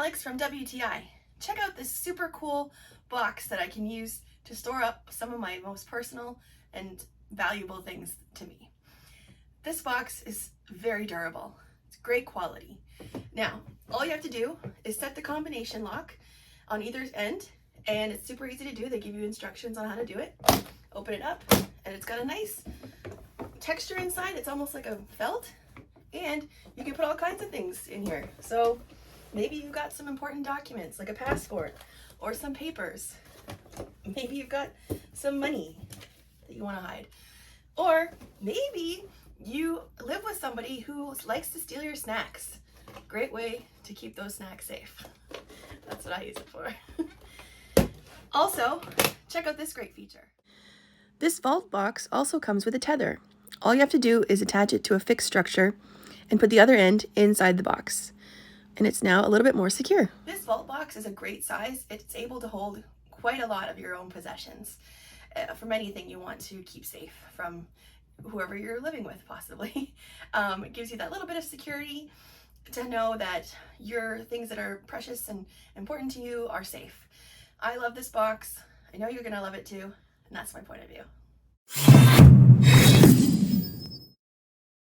Alex from WTI. Check out this super cool box that I can use to store up some of my most personal and valuable things to me. This box is very durable. It's great quality. Now, all you have to do is set the combination lock on either end, and it's super easy to do. They give you instructions on how to do it. Open it up, and it's got a nice texture inside. It's almost like a felt, and you can put all kinds of things in here. So maybe you've got some important documents like a passport or some papers. Maybe you've got some money that you want to hide. Or maybe you live with somebody who likes to steal your snacks. Great way to keep those snacks safe. That's what I use it for. Also, check out this great feature. This vault box also comes with a tether. All you have to do is attach it to a fixed structure and put the other end inside the box. And it's now a little bit more secure. This vault box is a great size. It's able to hold quite a lot of your own possessions from anything you want to keep safe from whoever you're living with, possibly. It gives you that little bit of security to know that your things that are precious and important to you are safe. I love this box. I know you're gonna love it too, and that's my point of view.